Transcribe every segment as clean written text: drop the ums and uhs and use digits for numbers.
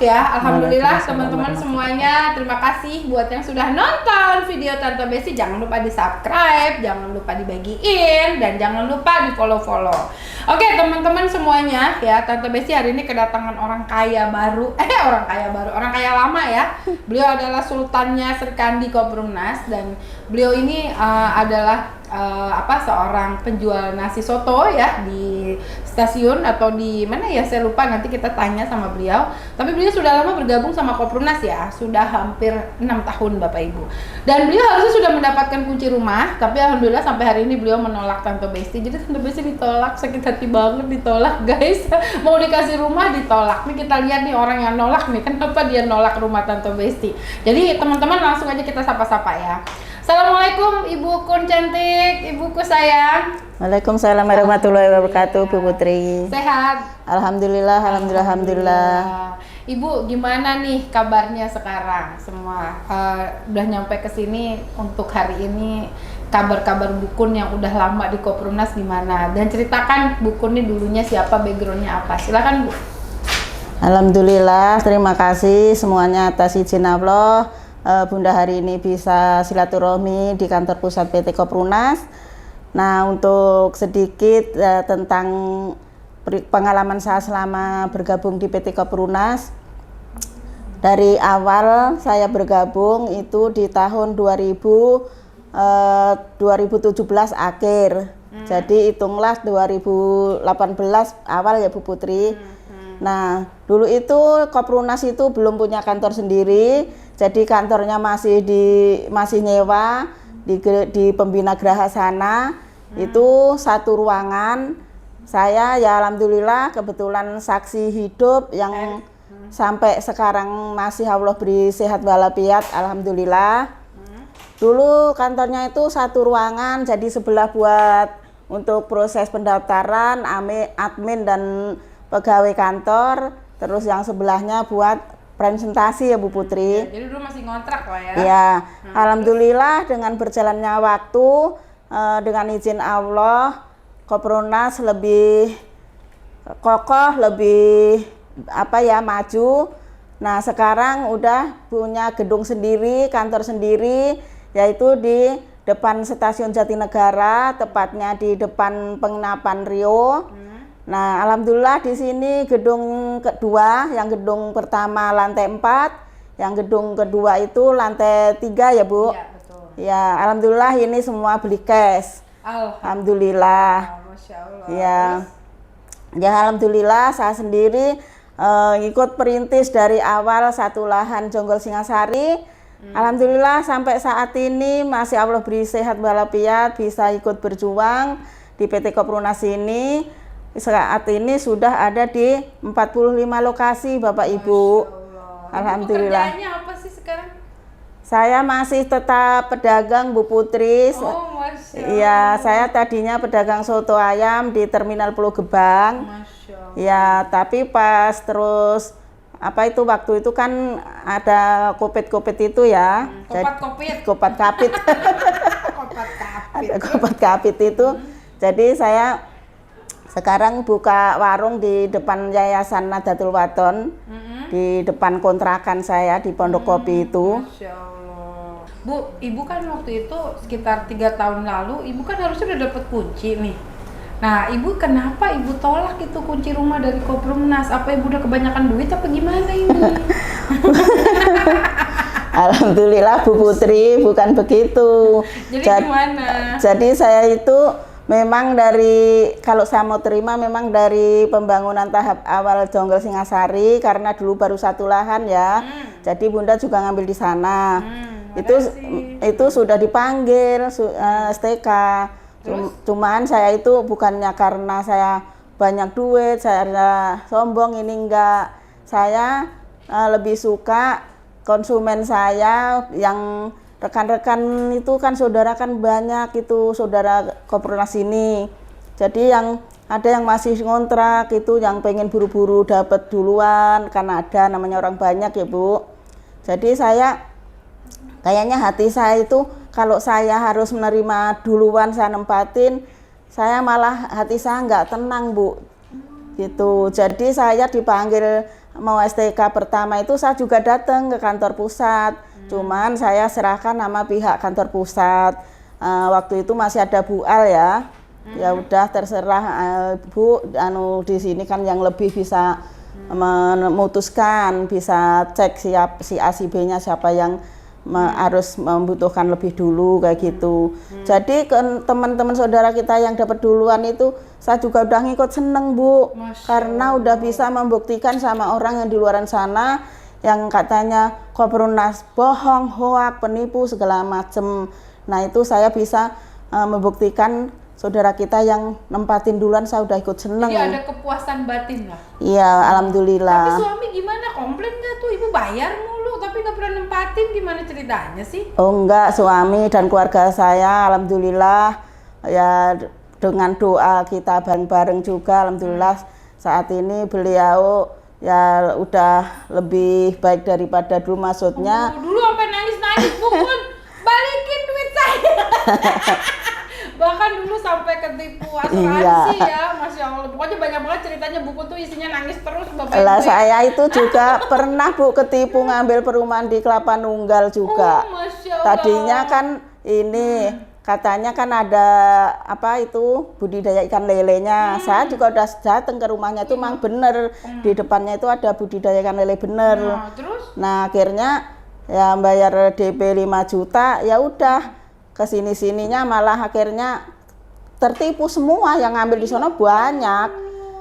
ya. Alhamdulillah teman-teman semuanya, terima kasih buat yang sudah nonton video Tante Besti. Jangan lupa di subscribe, jangan lupa dibagiin, dan jangan lupa di follow. Oke teman-teman semuanya ya, Tante Besti hari ini kedatangan orang kaya baru, orang kaya lama ya. Beliau adalah Sultannya Serkandi Koperumnas, dan beliau ini adalah seorang penjual nasi soto ya di stasiun atau di mana ya, saya lupa, nanti kita tanya sama beliau. Tapi beliau sudah lama bergabung sama Koperumnas ya, sudah hampir 6 tahun Bapak Ibu. Dan beliau harusnya sudah mendapatkan kunci rumah, tapi alhamdulillah sampai hari ini beliau menolak Tante Besti. Jadi Tante Besti ditolak, sakit hati banget ditolak guys. Mau dikasih rumah ditolak. Nih kita lihat nih orang yang nolak nih, kenapa dia nolak rumah Tante Besti. Jadi teman-teman langsung aja kita sapa-sapa ya. Assalamualaikum Ibu Kun cantik, Ibuku sayang. Waalaikumsalam warahmatullahi wabarakatuh, Bu Putri. Sehat? Alhamdulillah. Ibu gimana nih kabarnya sekarang semua? Udah nyampe ke sini untuk hari ini, kabar-kabar Bu Kun yang udah lama di Koperumnas gimana? Dan ceritakan Bu Kun ini dulunya siapa, backgroundnya apa? Silakan Bu. Alhamdulillah, terima kasih semuanya atas izin Allah. Bunda hari ini bisa silaturahmi di kantor pusat PT Koperumnas. Nah, untuk sedikit tentang pengalaman saya selama bergabung di PT Koperumnas. Dari awal saya bergabung itu di tahun 2017 akhir. Jadi hitunglah 2018 awal ya Bu Putri. Nah, dulu itu Koperumnas itu belum punya kantor sendiri. Jadi kantornya masih nyewa di Pembina Graha sana. Itu satu ruangan. Saya ya alhamdulillah kebetulan saksi hidup yang sampai sekarang masih Allah beri sehat walafiat, alhamdulillah. Dulu kantornya itu satu ruangan, jadi sebelah buat untuk proses pendaftaran, admin dan pegawai kantor, terus yang sebelahnya buat presentasi ya Bu Putri. Ya, jadi dulu masih ngontrak lah ya. Ya, alhamdulillah dengan berjalannya waktu, dengan izin Allah, Koperumnas lebih kokoh, lebih maju. Nah, sekarang udah punya gedung sendiri, kantor sendiri, yaitu di depan Stasiun Jatinegara, tepatnya di depan penginapan Rio. Nah, alhamdulillah di sini gedung kedua, yang gedung pertama lantai 4, yang gedung kedua itu lantai 3 ya Bu? Iya, betul. Ya, alhamdulillah ini semua beli cash. Alhamdulillah. Masya Allah. Ya, alhamdulillah saya sendiri ikut perintis dari awal satu lahan Jonggol Singasari. Alhamdulillah sampai saat ini masih Allah beri sehat walafiat, bisa ikut berjuang di PT Koperumnas ini. Saat ini sudah ada di 45 lokasi Bapak Ibu. Ibu Alhamdulillah. kerjanya apa sih sekarang? Saya masih tetap pedagang Bu Putri. Oh, Masya Allah. Iya, saya tadinya pedagang soto ayam di Terminal Pulau Gebang. Masya Allah. Ya, tapi pas terus waktu itu kan ada Kopet itu ya. Kopat kapit. Ada Kopat kapit itu. Jadi saya sekarang buka warung di depan Yayasan Nadatul Wathon, di depan kontrakan saya di Pondok Kopi itu. Masya Allah. Bu, Ibu kan waktu itu sekitar 3 tahun lalu, Ibu kan harusnya udah dapet kunci nih. Nah, Ibu kenapa Ibu tolak itu kunci rumah dari Koperumnas? Apa Ibu udah kebanyakan duit apa gimana ini? Alhamdulillah Bu Putri, bukan begitu. Jadi gimana? Jadi saya itu memang kalau saya mau terima memang dari pembangunan tahap awal Jonggol Singasari, karena dulu baru satu lahan ya. Jadi Bunda juga ngambil di sana. Itu sudah dipanggil STK. Cuman saya itu bukannya karena saya banyak duit, saya sombong, ini enggak. Saya lebih suka konsumen saya yang rekan-rekan itu kan saudara kan banyak itu saudara Koperumnas ini. Jadi yang ada yang masih ngontrak itu yang pengen buru-buru dapat duluan, karena ada namanya orang banyak ya Bu. Jadi saya kayaknya hati saya itu kalau saya harus menerima duluan, saya nempatin, saya malah hati saya nggak tenang Bu. Gitu. Jadi saya dipanggil mau STK pertama itu saya juga datang ke kantor pusat. Cuman saya serahkan nama pihak kantor pusat. Waktu itu masih ada Bu Al ya. Ya udah terserah Bu, di sini kan yang lebih bisa memutuskan, bisa cek si A si B-nya siapa yang harus membutuhkan lebih dulu kayak gitu. Jadi teman-teman saudara kita yang dapat duluan itu saya juga udah ngikut seneng Bu, karena udah bisa membuktikan sama orang yang di luaran sana yang katanya Koprunas bohong, hoak, penipu segala macem. Nah itu saya bisa membuktikan saudara kita yang nempatin duluan, saya udah ikut seneng. Jadi ada kepuasan batin lah. Iya, alhamdulillah. Tapi suami gimana, komplain nggak tuh? Ibu bayar mulu tapi nggak pernah nempatin, gimana ceritanya sih? Oh enggak, suami dan keluarga saya alhamdulillah ya dengan doa kita bareng-bareng juga alhamdulillah saat ini beliau ya udah lebih baik daripada dulu, maksudnya. Dulu sampai nangis-nangis, Bun, balikin duit saya. Bahkan dulu sampai ketipu asuransi ya, Masya Allah. Pokoknya banyak banget ceritanya, buku tuh isinya nangis terus Bapak Ibu. Lah saya itu juga pernah Bu ketipu ngambil perumahan di Kelapa Nunggal juga. Oh, Masya Allah. Tadinya kan ini katanya kan ada apa itu budidaya ikan lelenya. Saya juga udah datang ke rumahnya itu memang bener. Di depannya itu ada budidaya ikan lele bener. Nah, terus? Nah akhirnya ya bayar DP 5 juta, ya udah kesini-sininya malah akhirnya tertipu semua, yang ngambil di sana banyak.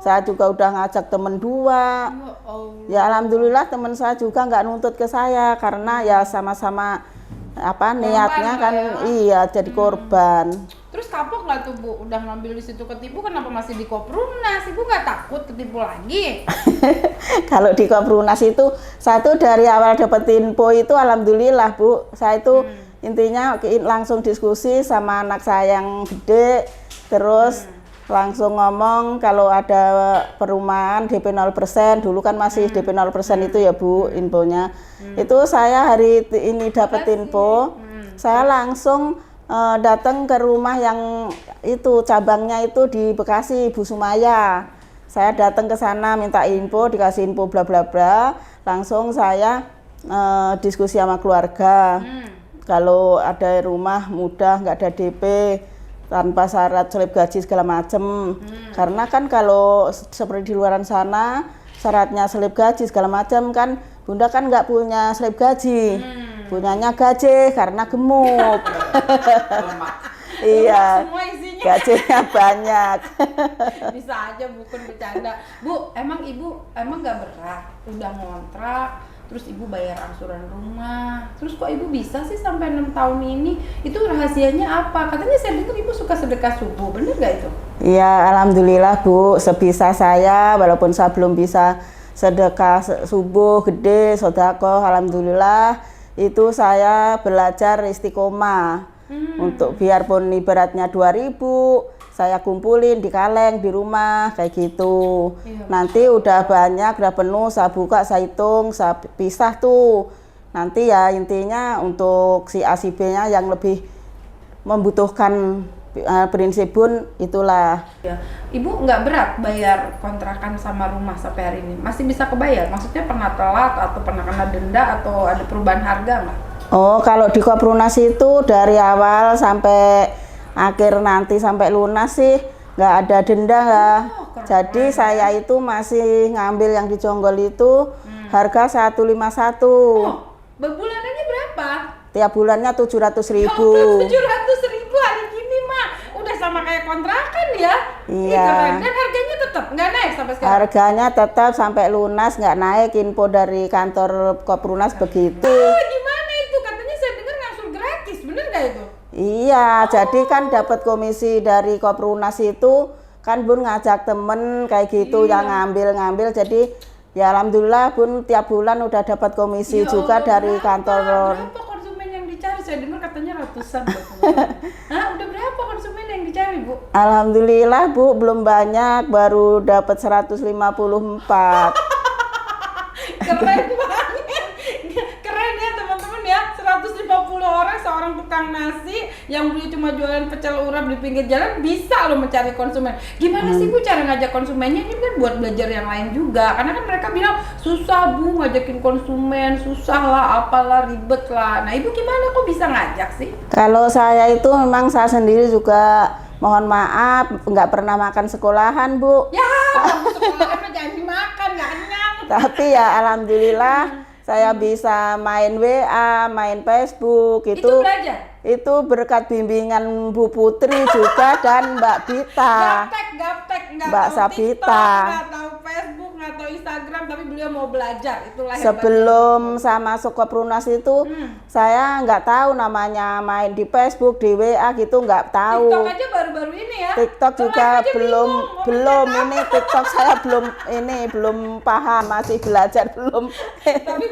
Saya juga udah ngajak temen 2. Ya alhamdulillah teman saya juga nggak nuntut ke saya karena ya sama-sama apa niatnya kan ya. Iya jadi korban. Terus kapok nggak tuh Bu? Udah ngambil di situ ketipu, kenapa masih di Koprunas? Ibu nggak takut ketipu lagi? Kalau di Koprunas itu satu dari awal dapet info itu alhamdulillah Bu, saya itu intinya langsung diskusi sama anak saya yang gede, terus langsung ngomong kalau ada perumahan DP 0%, dulu kan masih DP 0% itu ya Bu infonya. Itu saya hari ini dapat info, saya langsung datang ke rumah yang itu cabangnya itu di Bekasi, Bu Sumaya. Saya datang ke sana minta info, dikasih info bla bla bla, langsung saya diskusi sama keluarga. Kalau ada rumah mudah, nggak ada DP, tanpa syarat selip gaji segala macem. Karena kan kalau seperti di luaran sana, syaratnya selip gaji segala macam kan, Bunda kan nggak punya selip gaji, punyanya gaji karena gemuk. Iya, gajinya banyak. Bisa aja bukan bercanda. Bu, emang Ibu nggak berat? Udah ngontrak, terus Ibu bayar angsuran rumah, terus kok Ibu bisa sih sampai 6 tahun ini? Itu rahasianya apa? Katanya saya dengar Ibu suka sedekah subuh, bener gak itu? Iya, alhamdulillah Bu, sebisa saya, walaupun saya belum bisa sedekah subuh gede, sodako, alhamdulillah itu saya belajar istiqomah. Untuk biarpun ibaratnya 2.000, saya kumpulin di kaleng di rumah kayak gitu. Nanti udah banyak, udah penuh, saya buka, saya hitung, saya pisah tuh. Nanti ya intinya untuk si A si B-nya yang lebih membutuhkan prinsip pun itulah. Ya. Ibu nggak berat bayar kontrakan sama rumah sampai hari ini? Masih bisa kebayar? Maksudnya pernah telat atau pernah kena denda atau ada perubahan harga nggak? Oh, kalau di Koprunas itu dari awal sampai akhir nanti sampai lunas sih nggak ada denda nggak. Jadi saya itu masih ngambil yang di Jonggol itu harga 151. Oh, berbulanannya berapa? Tiap bulannya 700.000. 700.000 hari gini mah udah sama kayak kontrakan ya. Iya. Keren. Dan harganya tetap nggak naik sampai sekarang? Harganya tetap sampai lunas nggak naik, info dari kantor Koprunas begitu. Gimana itu? Katanya saya dengar ngangsul gratis, bener nggak itu? Iya, jadi kan dapat komisi dari Koprunas itu kan Bun ngajak temen kayak gitu yang ngambil, jadi ya alhamdulillah Bun tiap bulan udah dapat komisi juga dari kantor. Berapa konsumen yang dicari? Saya dengar katanya ratusan. Hah, udah berapa konsumen yang dicari Bu? Alhamdulillah Bu belum banyak, baru dapat 154. Keren banget. Keren ya teman-teman ya, 150 orang seorang tukang tukang nasi yang beliau cuma jualan pecel urap di pinggir jalan bisa loh mencari konsumen. Gimana sih Bu cara ngajak konsumennya? Ini kan buat belajar yang lain juga. Karena kan mereka bilang susah Bu ngajakin konsumen, susah lah, apalah, ribet lah. Nah Ibu gimana kok bisa ngajak sih? Kalau saya itu memang saya sendiri juga mohon maaf nggak pernah makan sekolahan Bu. Ya, sekolahan mah jangan dimakan, nggak kenyang. Tapi ya alhamdulillah saya bisa main WA, main Facebook Itu belajar? Itu berkat bimbingan Bu Putri juga dan Mbak Bita. Gaptek, nggak Mbak tahu Sabita. TikTok, nggak tahu Facebook, nggak tahu Instagram, tapi beliau mau belajar. Itulah hebatnya. Sebelum sama Koprunas itu saya nggak tahu namanya main di Facebook, di WA gitu nggak tahu. TikTok aja baru-baru ini ya. TikTok juga belum ini TikTok saya belum paham, masih belajar belum. Tapi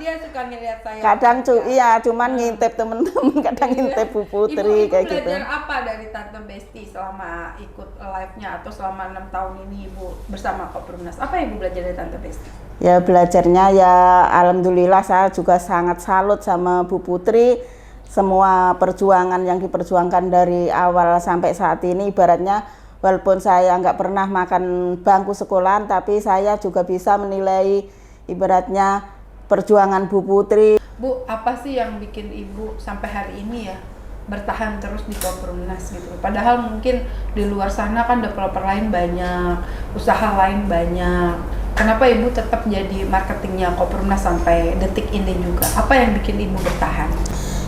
dia suka ngeliat saya. Kadang iya cuman ngintip temen-temen, kadang ngintip Bu Putri Ibu kayak gitu. belajar apa dari Tante Besti selama ikut live-nya atau selama 6 tahun ini Ibu bersama Koprunas? Apa yang Ibu belajar dari Tante Besti? Ya belajarnya ya alhamdulillah saya juga sangat salut sama Bu Putri. Semua perjuangan yang diperjuangkan dari awal sampai saat ini, ibaratnya walaupun saya nggak pernah makan bangku sekolahan, tapi saya juga bisa menilai ibaratnya perjuangan Bu Putri. Bu, apa sih yang bikin Ibu sampai hari ini ya bertahan terus di Koprunas gitu? Padahal mungkin di luar sana kan developer lain banyak, usaha lain banyak. Kenapa Ibu tetap jadi marketingnya Koprunas sampai detik ini juga? Apa yang bikin Ibu bertahan?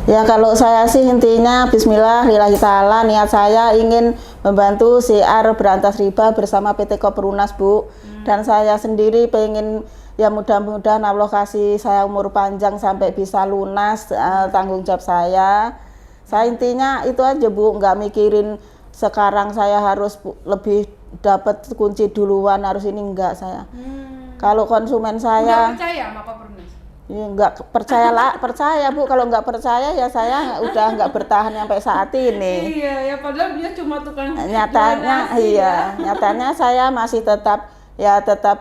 Ya kalau saya sih intinya bismillahirrahmanirrahim ta'ala, niat saya ingin membantu siar berantas riba bersama PT Koprunas Bu. Dan saya sendiri pengen ya mudah-mudahan Allah kasih saya umur panjang sampai bisa lunas tanggung jawab saya. Saya intinya itu aja Bu, nggak mikirin sekarang saya harus lebih dapat kunci duluan, harus ini enggak saya. Kalau konsumen saya udah percaya sama Koprunas? Ya nggak percaya Bu, kalau nggak percaya ya saya udah nggak bertahan sampai saat ini. Iya ya, padahal dia cuma tukang Nyatanya nasi, iya, nyatanya saya masih tetap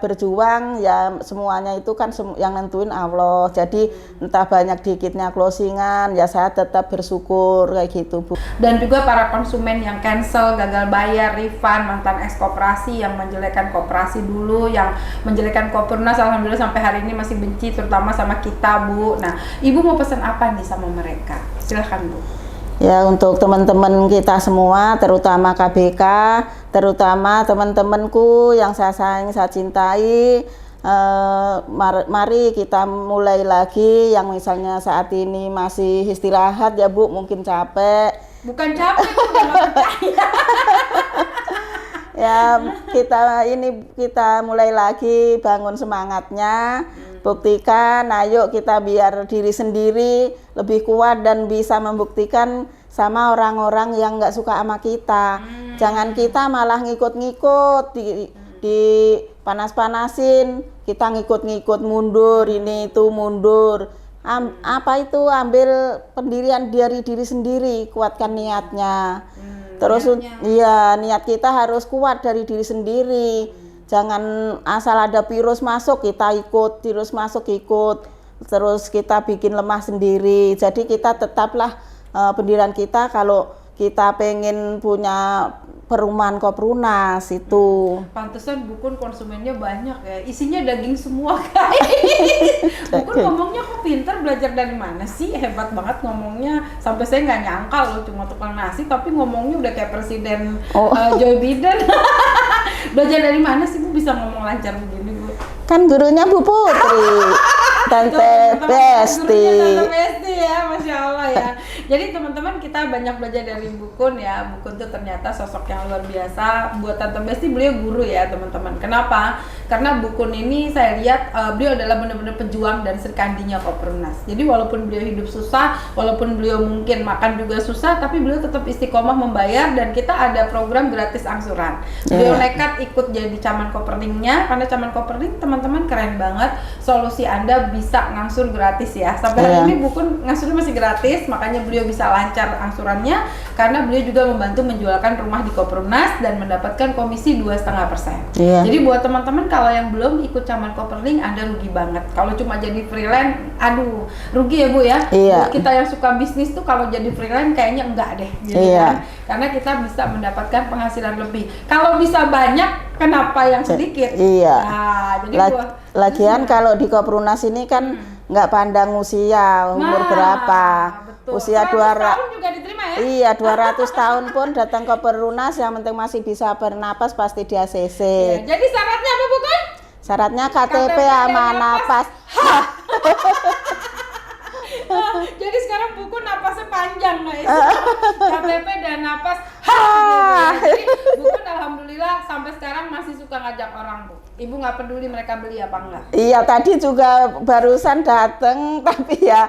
berjuang ya, semuanya itu kan yang nentuin Allah. Jadi entah banyak dikitnya closingan ya saya tetap bersyukur kayak gitu Bu. Dan juga para konsumen yang cancel, gagal bayar, refund, mantan ex koperasi yang menjelekkan koperasi dulu, yang menjelekkan Koprunas, alhamdulillah sampai hari ini masih benci terutama sama kita Bu. Nah Ibu mau pesan apa nih sama mereka? Silahkan Bu. Ya untuk teman-teman kita semua, terutama KBK, terutama teman-temanku yang saya sayang, saya cintai, mari kita mulai lagi. Yang misalnya saat ini masih istirahat ya Bu, mungkin capek. Bukan capek, udah nggak percaya. Ya kita mulai lagi, bangun semangatnya. Buktikan, ayo kita biar diri sendiri lebih kuat dan bisa membuktikan sama orang-orang yang nggak suka sama kita. Jangan kita malah ngikut-ngikut, di panas-panasin, kita ngikut-ngikut mundur, ini itu mundur. Ambil pendirian dari diri sendiri, kuatkan niatnya. Terus iya, niat kita harus kuat dari diri sendiri. Jangan asal ada virus masuk kita ikut, virus masuk ikut, terus kita bikin lemah sendiri. Jadi kita tetaplah pendirian kita kalau kita pengen punya perumahan Koprunas itu. Pantesan Bukun konsumennya banyak ya, isinya daging semua guys. Bukun ngomongnya kok pinter, belajar dari mana sih? Hebat banget ngomongnya, sampai saya nggak nyangka loh cuma tukang nasi tapi ngomongnya udah kayak Presiden Joe Biden. Belajar dari mana sih Bu bisa ngomong lancar begini Bu? Kan gurunya Bu Putri, Tante Besti. Tante Besti ya, Masya Allah ya. Jadi teman-teman kita banyak belajar dari Bukun ya. Bukun tuh ternyata sosok yang luar biasa. Buat Tante Besti beliau guru ya teman-teman. Kenapa? Karena Bukun ini saya lihat beliau adalah benar-benar pejuang dan serkandinya Koprunas. Jadi walaupun beliau hidup susah, walaupun beliau mungkin makan juga susah, tapi beliau tetap istiqomah membayar dan kita ada program gratis angsuran. Beliau nekat ikut jadi caman Koperningnya, karena caman Koperning teman-teman keren banget. Solusi Anda bisa ngangsur gratis ya. Sampai hari ini Bukun ngangsurnya masih gratis, makanya beliau bisa lancar angsurannya karena beliau juga membantu menjualkan rumah di Koprunas dan mendapatkan komisi 2,5%. Jadi buat teman-teman kalau yang belum ikut Camat Koperling, Anda rugi banget. Kalau cuma jadi freelance, aduh, rugi ya Bu ya. Iya. Buat kita yang suka bisnis tuh kalau jadi freelance kayaknya enggak deh. Gitu Iya. kan? Karena kita bisa mendapatkan penghasilan lebih. Kalau bisa banyak, kenapa yang sedikit? Iya. Nah, jadi Lagian kalau di Koprunas ini kan nggak pandang usia, umur Nah, berapa. betul. Usia 100 tahun juga diterima ya? Iya, 200 tahun pun datang ke Perlunas, yang penting masih bisa bernapas pasti di ACC. Ya, jadi syaratnya apa Bu Kun? Syaratnya KTP KTP dan sama napas. napas. Jadi sekarang Bu Kun napasnya panjang guys. KTP dan napas. Jadi Bu Kun alhamdulillah sampai sekarang masih suka ngajak orang Bu. Ibu nggak peduli mereka beli apa enggak? Iya, tadi juga barusan datang, tapi ya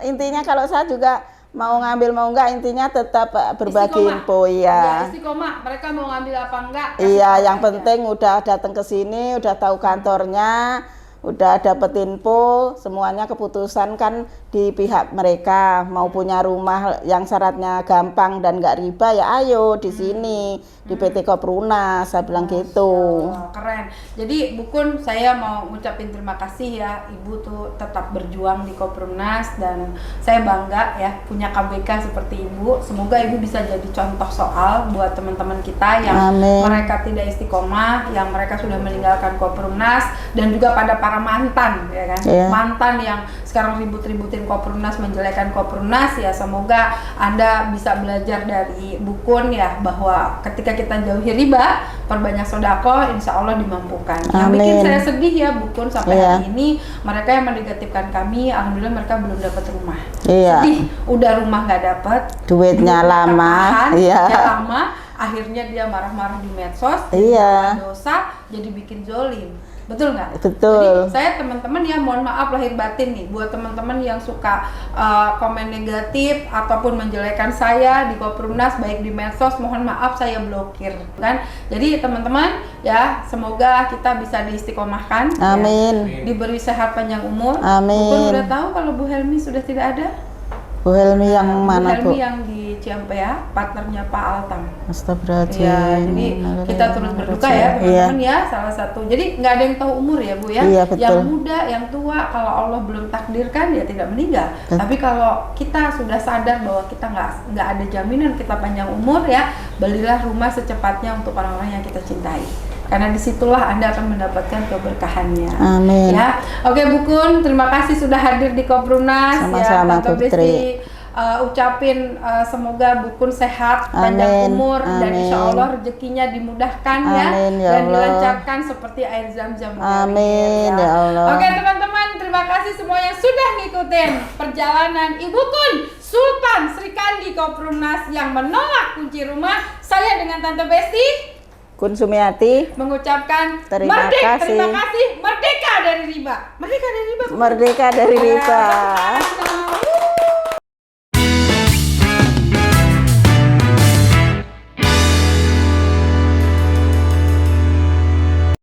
intinya kalau saya juga mau ngambil mau enggak, intinya tetap berbagi Istiqomah. info Ya, ya. istiqomah. Mereka mau ngambil apa enggak? kasih Iya, tahu yang aja. penting udah datang ke sini, udah tahu kantornya, udah dapet info, semuanya keputusan kan di pihak mereka. Mau punya rumah yang syaratnya gampang dan nggak riba ya ayo di sini di PT Koprunas, saya bilang gitu. Oh, keren. Jadi Bu Kun, saya mau ngucapin terima kasih ya, Ibu tuh tetap berjuang di Koprunas dan saya bangga ya punya KBK seperti Ibu. Semoga Ibu bisa jadi contoh soal buat teman-teman kita yang Amin. mereka tidak istiqomah, yang mereka sudah meninggalkan Koprunas, dan juga pada para mantan ya kan. Iya. Mantan yang sekarang ribut-ributin Koprunas, menjelekan Koprunas, ya semoga Anda bisa belajar dari Bu Kun ya, bahwa ketika kita jauhi riba, perbanyak sodako, insya Allah dimampukan. Yang bikin Amin. saya sedih ya Bu Kun sampai Iya. hari ini, mereka yang menegatifkan kami, alhamdulillah mereka belum dapat rumah. Iya. Sedih, udah rumah nggak dapat, Duitnya duit lama, tertahan, iya. ya lama, akhirnya dia marah-marah di medsos, Iya. jadi dosa, jadi bikin zolim. Betul nggak? Betul. Jadi saya teman-teman ya mohon maaf lahir batin nih buat teman-teman yang suka komen negatif ataupun menjelekan saya di Koprunas baik di medsos, mohon maaf saya blokir kan. Jadi teman-teman ya semoga kita bisa diistiqomahkan. Amin. Ya, diberi sehat panjang umur. Amin. Bukun udah tahu kalau Bu Helmi sudah tidak ada? Bu Helmi yang mana Bu Bu? Helmi yang di Ciampea, partnernya Pak Altam. Astagfirullahaladzim. Ya, jadi kita turut berduka ya teman-teman ya, salah satu. Jadi nggak ada yang tahu umur ya Bu ya. Iya, betul. Yang muda, yang tua, kalau Allah belum takdirkan ya tidak meninggal. Tapi kalau kita sudah sadar bahwa kita nggak ada jaminan kita panjang umur ya, belilah rumah secepatnya untuk orang-orang yang kita cintai. Karena disitulah Anda akan mendapatkan keberkahannya. Amin. Ya, oke Bu Kun, terima kasih sudah hadir di Koprunas. Sama-sama, ya, Tante Bu Putri. Besti ucapin semoga Bu Kun sehat, panjang Amin, umur, dan amin. insya Allah rezekinya dimudahkan ya, Amin, ya dan Allah. dilancarkan seperti air zam-zam. Amin, ya Allah. Oke teman-teman, terima kasih semua yang sudah ngikutin perjalanan Ibu Kun Sultan Sri Kandi Koprunas yang menolak kunci rumah. Saya dengan Tante Besti Kun Sumiati, mengucapkan Terima kasih. terima kasih, merdeka dari riba. Merdeka dari riba. Bu. merdeka dari riba. Ya,